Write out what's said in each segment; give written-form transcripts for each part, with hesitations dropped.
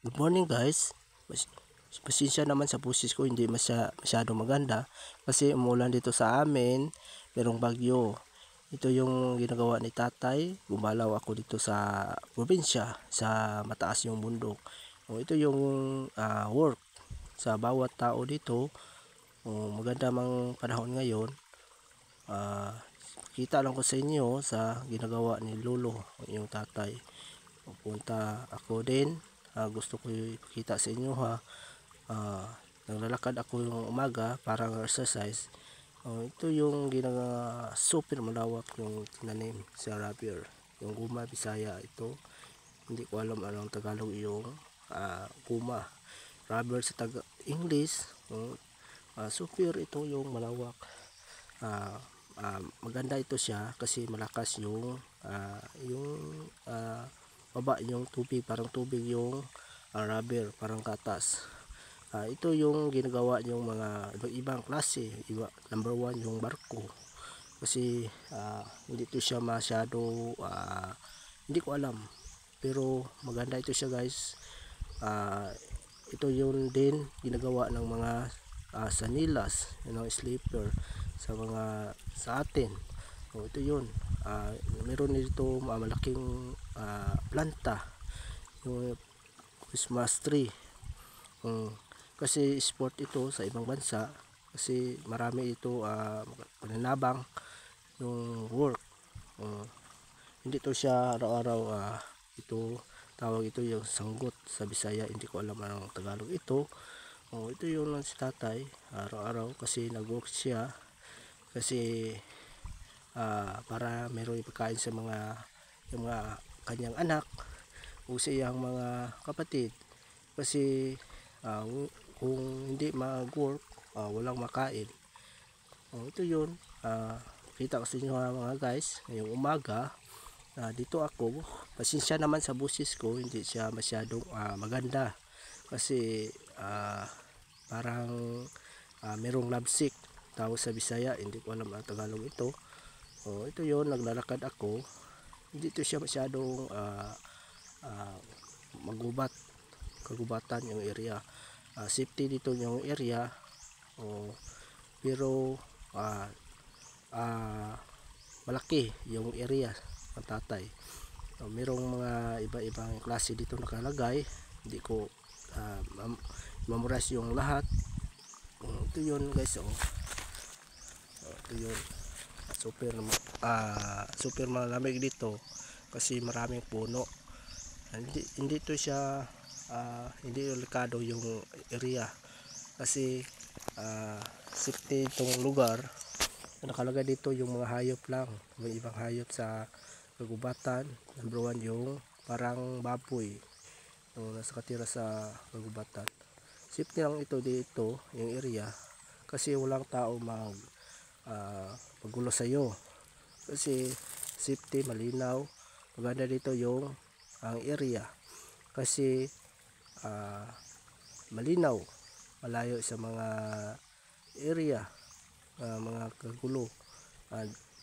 Good morning guys. Pasensya naman sa pusis ko, hindi masyadong maganda kasi umulan dito sa amin, merong bagyo. Ito yung ginagawa ni tatay, gumalaw ako dito sa probinsya, sa mataas yung bundok. Ito yung work sa bawat tao dito. Maganda mang panahon ngayon. Kita lang ko sa inyo sa ginagawa ni lolo, yung tatay. Pupunta ako din. Gusto ko ipakita sa inyo ha. Naglalakad ako yung umaga parang exercise. Ito yung super malawak yung tinanim sa rubber, yung guma Bisaya ito. Hindi ko alam anong Tagalog yung guma rubber sa English. Super ito yung malawak. Maganda ito siya kasi malakas yung baba yung tubig, parang tubig yung rubber, parang katas. Ito yung ginagawa yung mga ibang klase. Number one yung barko kasi hindi ito siya masyado, hindi ko alam, pero maganda ito siya guys. Ito yun din ginagawa ng mga sanilas, sleeper sa atin. Ito yun. Meron dito malaking planta, yung Christmas tree. Kasi sport ito sa ibang bansa kasi marami ito paninabang yung work. Hindi to siya araw-araw. Ito tawag ito yung sanggot sa Bisaya, hindi ko alam anong Tagalog ito. Ito yung si tatay araw-araw kasi nag-work siya kasi para meron ipagkain sa yung mga kanyang anak o sa iyang mga kapatid kasi kung hindi mag-work, walang makain. Ito yun. Kita ko sa inyo mga guys ngayong umaga. Dito ako, pasensya naman sa busis ko, hindi siya masyadong maganda kasi parang merong lovesick tawag sa Bisaya, hindi ko alam ang Tagalog ito. Ito yun, naglalakad ako. Hindi ito siya masyadong magubat, kagubatan yung area. Safety dito yung area. Pero malaki yung area ng tatay. Merong mga iba-ibang klase dito nakalagay. Hindi ko memorize yung lahat. Ito yun guys. Ito yun. Super malamig dito kasi maraming puno. Hindi to siya hindi delikado yung area kasi safety itong lugar. Nakalagay dito yung mga hayop lang, may ibang hayop sa kagubatan. Number one yung parang baboy nasa katira sa kagubatan. Safety lang ito dito yung area kasi walang tao magulo sa iyo kasi safety, malinaw. Maganda dito yung ang area kasi malinaw, malayo sa mga area, mga kagulo.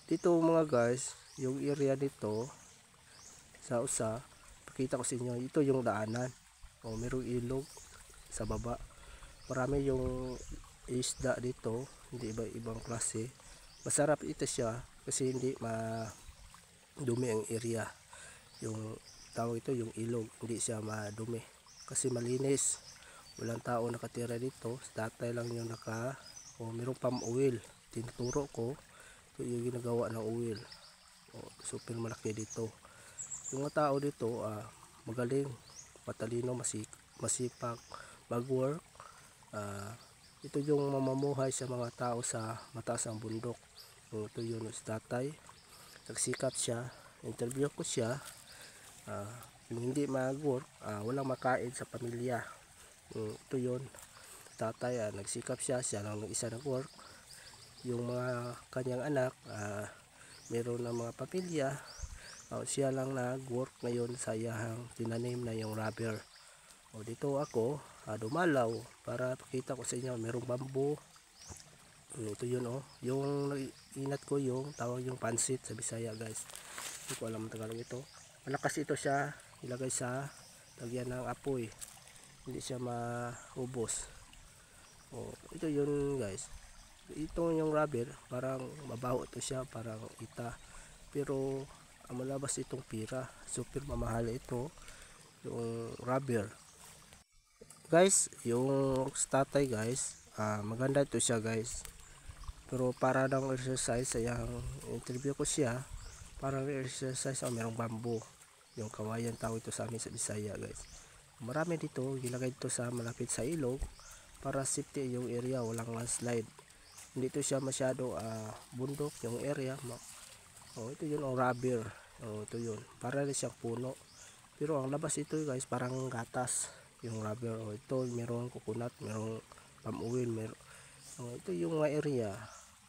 Dito mga guys, yung area dito sa pakita ko sa inyo, ito yung daanan. Merong ilog sa baba, marami yung isda dito, hindi iba-ibang klase. Masarap ito siya kasi hindi madumi ang area. Yung tawag ito yung ilog, hindi siya madumi kasi malinis. Walang tao nakatira dito, tatay lang yung merong palm oil, tinuturo ko. Ito yung ginagawa ng oil. Super malaki dito. Yung mga tao dito magaling, matalino, masipag mag-work. Ito yung mamumuhay sa mga tao sa mataas ang bundok. Ito yun si tatay, nagsikap siya. Interview ko siya. Yung hindi mag-work, walang makain sa pamilya. Ito yun, tatay, nagsikap siya lang ng isa nag-work. Yung mga kanyang anak, meron na mga pamilya. Siya lang nag-work ngayon sa iyang tinanim na yung rubber. Dito ako dumalaw para pakita ko sa inyo, merong bamboo. Ito yun yung inat ko, yung tawag yung pansit sa Bisaya guys, hindi ko alam ang Tagalog ito. Malakas ito siya, ilagay sa lagyan ng apoy. hindi siya maubos. Ito yun guys. Ito yung rubber, parang mabaho to siya, parang ita, pero ang malabas itong pira, super mamahal ito yung rubber guys. Yung tatay guys, maganda ito siya guys, pero para ng exercise, yung interview ko siya, parang exercise, merong bamboo, yung kawayan tawag ito sa amin sa Bisaya guys. Marami dito, gilagay dito sa malapit sa ilog para safety yung area, walang landslide. Hindi ito siya masyado bundok yung area. Ito yun ang rubber. Ito yun, para rin siyang puno, pero ang labas ito guys parang gatas yung rubber. Ito merong coconut, merong palm oil, ito yung mga area,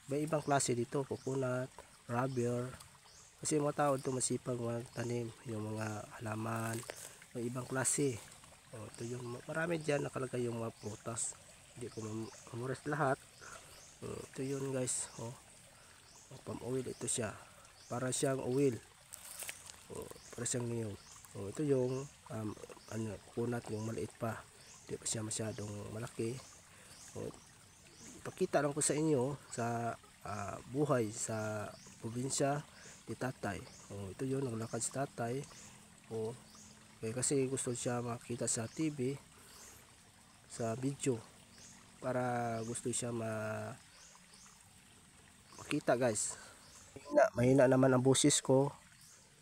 may ibang klase dito, coconut, rubber, kasi mga tao ito masipag magtanim yung mga halaman, may ibang klase. Ito yung marami dyan nakalagay yung mga prutas, hindi ko mamuras lahat. Ito yun guys. Palm oil ito siya, para siyang oil. Para siyang niyog. Ito yung coconut, yung maliit pa, hindi pa siya masyadong malaki. Pakita lang ko sa inyo sa buhay sa probinsya ni tatay. Ito yun, naglakad si tatay. Kasi gusto siya makita sa TV, sa video, para gusto siya makita guys. Mahina naman ang boses ko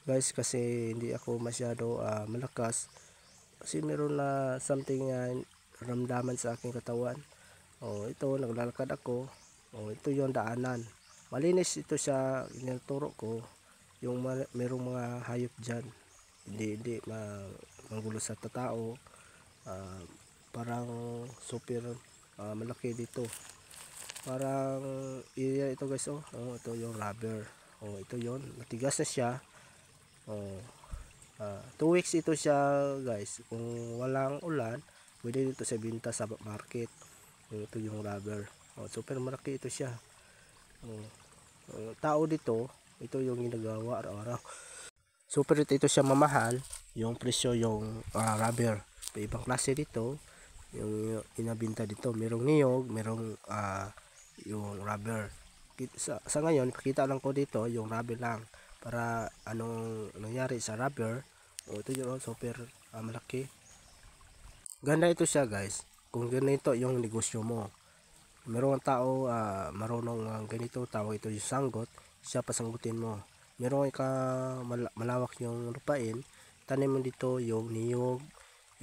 guys, kasi hindi ako masyado malakas, kasi meron na something ramdaman sa aking katawan. Ito naglalakad ako. Ito yung daanan, malinis ito siya, inuturo ko yung merong mga hayop dyan, hindi manggulo sa tao. Parang super malaki dito, parang area ito guys. Ito yung rubber. Ito yon, matigas na siya. 2 weeks ito siya guys, kung walang ulan pwede dito sa binta sa market. Ito yung rubber. Super malaki ito siya. Tao dito, ito yung ginagawa araw-araw. Super ito siya mamahal yung presyo, yung rubber. May ibang klase dito yung inabinta dito, merong niyog, merong yung rubber. Sa ngayon pakita lang ko dito yung rubber lang, para anong nangyari sa rubber. Ito yung super malaki. Ganda ito siya guys, kung ganito yung negosyo mo. Merong tao marunong ganito, tawag ito yung sanggot, siya pasanggutin mo. Merong malawak yung lupain, tanim mo dito yung niyog,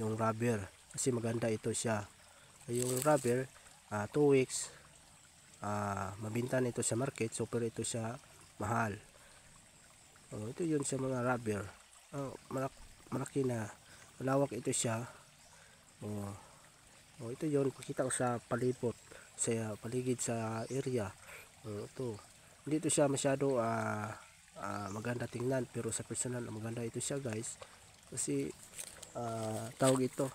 yung rubber, kasi maganda ito siya. Yung rubber 2 weeks mabinta nito sa market, super ito siya mahal. Ito yun sa mga rubber. Malaki na, malawak ito siya. Ito yun, pakita ko sa palibot, sa paligid sa area. Ito, hindi ito siya masyado maganda tingnan, pero sa personal maganda ito siya guys, kasi tawag ito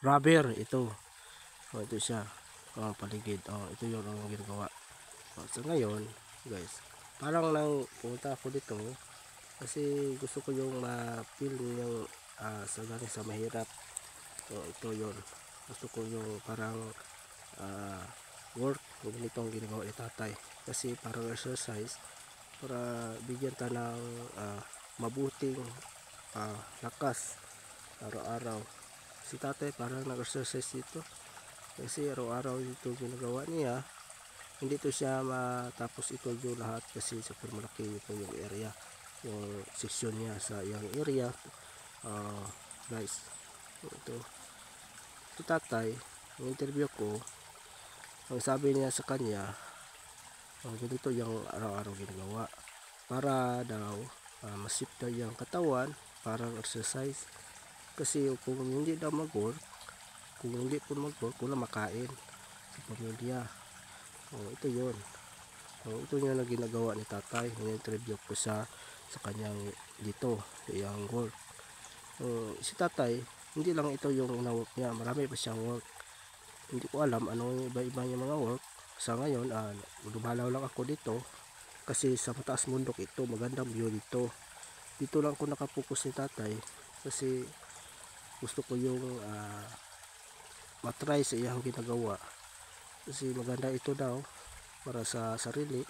rubber ito. Ito siya paligid. Ito yung ang ginagawa. So ngayon guys, parang nang punta ako dito kasi gusto ko yung ma-feel yung sa galing sa mahirap. Ito yun, gusto ko yung parang work, ganito ang ginagawa ni tatay, kasi parang exercise, para bigyan ta ng mabuting lakas araw-araw. Si tatay parang nag-exercise dito, kasi araw-araw ito ginagawa niya. Hindi to siya matapos ito yung lahat, kasi super malaki ito yung area, yung section niya sa yung area. Guys, ito tatay, yung interview ko, ang sabi niya sa kanya, ganito yung araw-araw ginagawa, para daw masip daw yung katawan, parang exercise. Kasi kung hindi daw mag-work, kung hindi po mag-work, wala makain sa pamilya. Ito yun. Ito yung na ginagawa ni tatay. Ini-interview ko sa kanyang dito, yung work. Si tatay, hindi lang ito yung na-work niya, marami pa siyang work. Hindi ko alam anong iba-iba yung mga work. Sa ngayon, lumalaw lang ako dito, kasi sa mataas bundok ito, magandang view dito. Dito lang ako nakapokus ni tatay, kasi gusto ko yung matry sa iyang ginagawa kasi maganda ito daw para sa sarili.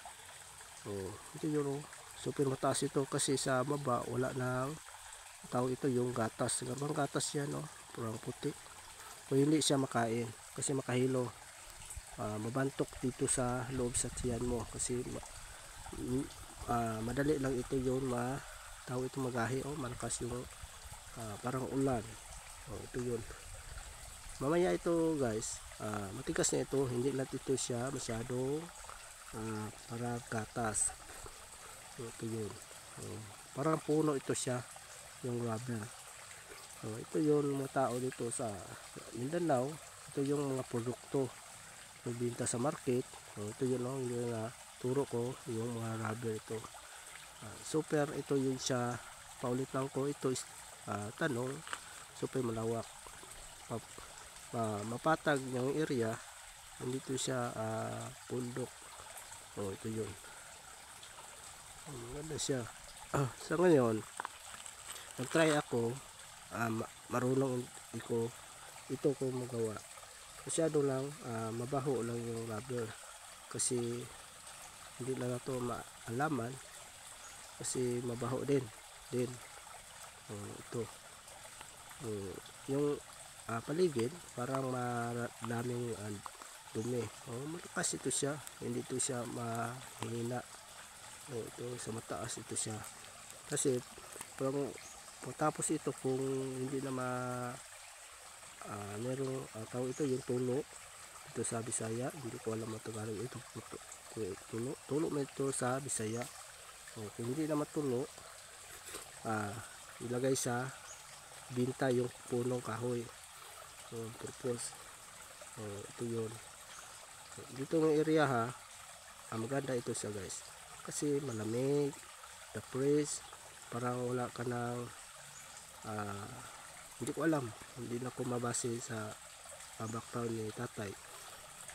Ito yun, super mataas ito kasi sa baba wala nang tawag ito yung gatas. Garbang gatas yan, parang puti. O hindi siya makain kasi makahilo. Mabantok dito sa loob sa tiyan mo kasi madali lang ito yun tawag ito magahi. Malakas yung parang ulan. Ito yun. Mamaya ito guys, matigas na ito, hindi lang ito siya masyadong para gatas. Ito yun. Parang puno ito siya, yung rubber. Ito yun mga tao dito sa Mindanao. Ito yung mga produkto nagbinta sa market. Ito yun yung turo ko, yung mga rubber ito. Super ito yun siya. Paulit lang ko, ito is tanong, super malawak. Mapatag yung area, hindi ito siya bundok. Ito yun. Maganda siya. Sa ngayon, nag-try ako, marunong ito ko magawa. Masyado lang, mabaho lang yung rubber. Kasi hindi na ito maalaman. Kasi mabaho din. Ito. Yung paligid, parang maraming dumi. Malakas ito siya. Hindi ito siya mahina. Ito sa mataas ito siya. Kasi parang tapos ito kung hindi na merong tawag ito yung tulo ito sa Bisaya, hindi ko alam ang Tagalog ito. Tulo mo ito sa Bisaya. Kung hindi na matulo, ilagay sa binta yung punong kahoy. Purpose. Ito yun. Dito ng area ha, maganda ito siya guys. Kasi malamig, the freeze, parang wala ka ng hindi ko alam, hindi na ko mabase sa background ni tatay.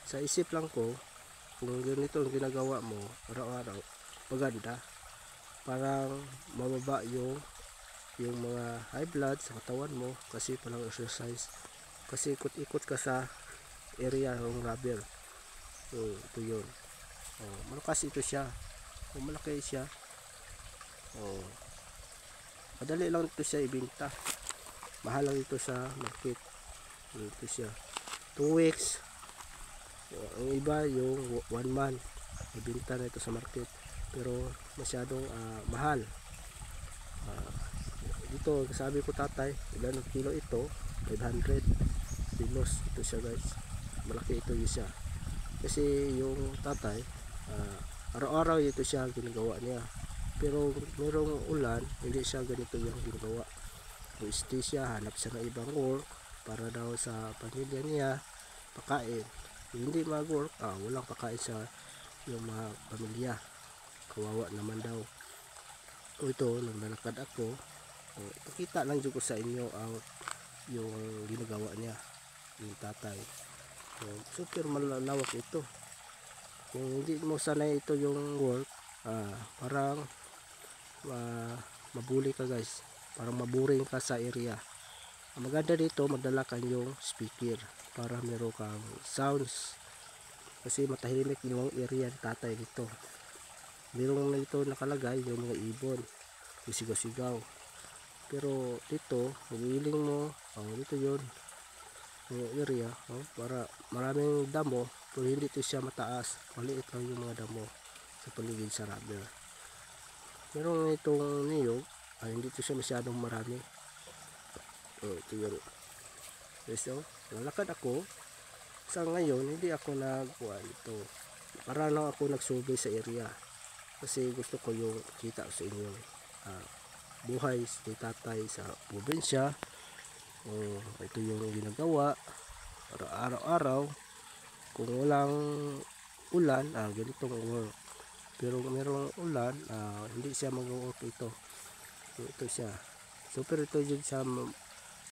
Sa isip lang ko, kung ganito ang ginagawa mo araw-araw, maganda, parang mababa yung mga high blood sa katawan mo kasi parang exercise, kasi ikot-ikot ka sa area ng rubber. Ito yun. Malakas ito siya, malaki siya. Madali lang ito siya ibinta, mahal lang ito sa market. Ito siya 2 weeks, ang iba yung 1 month ibinta na ito sa market, pero masyadong mahal. Dito sabi ko tatay, ilan ang kilo ito? 500 kilos ito siya guys. Malaki ito siya kasi yung tatay araw-araw ito siya ginagawa niya, pero merong ulan hindi siya ganito yung ginagawa. Stay siya, hanap siya ng ibang work para daw sa pamilya niya, pakain. Hindi mag-work, walang pakain sa yung mga pamilya, kawawa naman daw. Ito, naglalakad ako, pakita lang dyan ko sa inyo yung ginagawa niya, yung tatay. Super malalawak ito. Kung hindi mo sanay ito yung work, parang mabuli ka guys, parang maburing ka sa area. Ang maganda dito, magdala ka yung speaker para meron kang sounds, kasi matahimik yung area ng tatay dito. Meron dito nakalagay yung mga ibon, yung sigaw-sigaw, pero dito magiling mo, dito yun yung area, para maraming damo, pero hindi ito siya mataas, maliit lang yung mga damo sa paligid sa rubber. Meron itong niyog, hindi ito siya masyadong marami. Ito yun guys. Lalakad ako sa ngayon, hindi ako nagkuha ito, para lang ako nagsurvey sa area kasi gusto ko yung kita sa inyo buhay ni tatay sa probinsya. Ito yung ginagawa para araw-araw. Kung walang ulan, ganitong work, pero merong ulan, hindi siya mag-work ito. Ito siya super, ito yun siya